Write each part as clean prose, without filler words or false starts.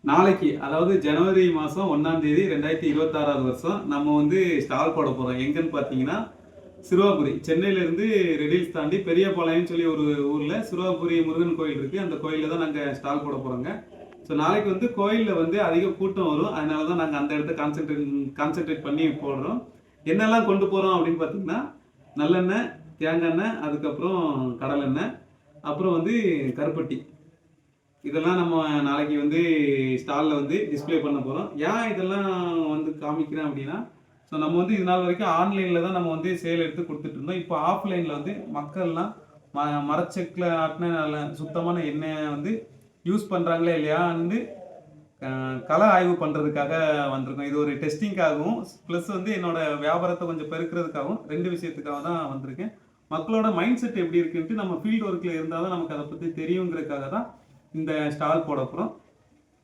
நாளைக்கு அதாவது ஜனவரி மாதம் 1ஆம் தேதி 2026 வருஷம் நம்ம வந்து ஸ்டால் போட போகிறோம். எங்கன்னு பார்த்தீங்கன்னா சிறுவாபுரி, சென்னையிலேருந்து ரெடில்ஸ் தாண்டி பெரியபாளையம்னு சொல்லி ஒரு ஊரில் சிறுவாபுரி முருகன் கோயில் இருக்குது. அந்த கோயிலில் தான் நாங்கள் ஸ்டால் போட போகிறோங்க. ஸோ நாளைக்கு வந்து கோயிலில் வந்து அதிக கூட்டம் வரும். அதனால தான் நாங்கள் அந்த இடத்த கான்சென்ட்ரேட் பண்ணி போடுறோம். என்னெல்லாம் கொண்டு போகிறோம் அப்படின்னு பார்த்தீங்கன்னா நல்லெண்ணெய், தேங்காய் எண்ணெய், அதுக்கப்புறம் கடலெண்ணெய், அப்புறம் வந்து கருப்பட்டி. இதெல்லாம் நம்ம நாளைக்கு வந்து ஸ்டாலில் வந்து டிஸ்பிளே பண்ண போகிறோம். ஏன் இதெல்லாம் வந்து காமிக்கிறேன் அப்படின்னா, ஸோ நம்ம வந்து இது நாள் வரைக்கும் ஆன்லைனில் தான் நம்ம வந்து சேல் எடுத்து கொடுத்துட்டு இருந்தோம். இப்போ ஆஃப்லைனில் வந்து மக்கள்லாம் மரச்செக்கில் ஆட்டின நல்ல சுத்தமான எண்ணெயை வந்து யூஸ் பண்ணுறாங்களே இல்லையான்னு கள ஆய்வு பண்ணுறதுக்காக வந்திருக்கோம். இது ஒரு டெஸ்டிங்காகவும் ப்ளஸ் வந்து என்னோட வியாபாரத்தை கொஞ்சம் பெருக்கிறதுக்காகவும் 2 விஷயத்துக்காக தான் வந்திருக்கேன். மக்களோட மைண்ட் செட் எப்படி இருக்குன்ட்டு நம்ம ஃபீல்டு ஒர்க்கில் இருந்தால் தான் நமக்கு அதை பற்றி தெரியுங்கிறதுக்காக தான் இந்த ஸ்டால் போட போகிறோம்.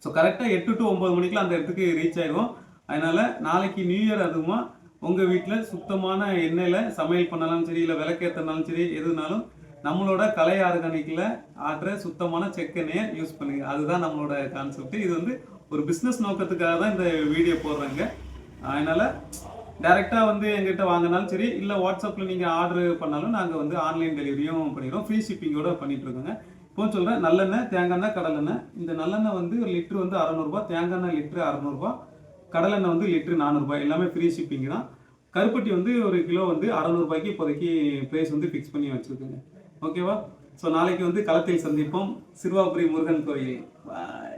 ஸோ கரெக்டாக 8 to 9 மணிக்கெலாம் அந்த இடத்துக்கு ரீச் ஆகிடுவோம். அதனால் நாளைக்கு நியூ இயர் அதுவுமா உங்கள் வீட்டில் சுத்தமான எண்ணெயில் சமையல் பண்ணாலும் சரி, இல்லை விளக்கேற்றினாலும் சரி, எதுனாலும் நம்மளோட கலை ஆர்கானிக்கில் ஆட்டுற சுத்தமான செக்கெண்ணெயை யூஸ் பண்ணுங்க. அதுதான் நம்மளோட கான்செப்ட். இது வந்து ஒரு பிஸ்னஸ் நோக்கத்துக்காக தான் இந்த வீடியோ போடுறாங்க. அதனால் டேரெக்டாக வந்து எங்கிட்ட வாங்கினாலும் சரி, இல்லை வாட்ஸ்அப்பில் நீங்கள் ஆர்டர் பண்ணாலும் நாங்கள் வந்து ஆன்லைன் டெலிவரியும் பண்ணிடுறோம். ஃப்ரீ ஷிப்பிங்கோடு பண்ணிகிட்ருக்கோங்க. இப்போ சொல்கிறேன், நல்லெண்ணெய், தேங்காய் எண்ணெய், கடலெண்ணெய். இந்த நல்லெண்ணெய் வந்து ஒரு லிட்ரு வந்து 600 ரூபா, தேங்காய் எண்ணெய் லிட்ரு 600 ரூபா, கடலெண்ணெய் வந்து லிட்ரு 400 ரூபாய். எல்லாமே ஃப்ரீ ஷிப்பிங் தான். கருப்பட்டி வந்து ஒரு கிலோ வந்து 600 ரூபாய்க்கு இப்போதைக்கு ப்ரைஸ் வந்து ஃபிக்ஸ் பண்ணி வச்சுருக்கோங்க. ஓகேவா? ஸோ நாளைக்கு வந்து களத்தில் சந்திப்போம். சிறுவாபுரி முருகன் கோயில். பாய்.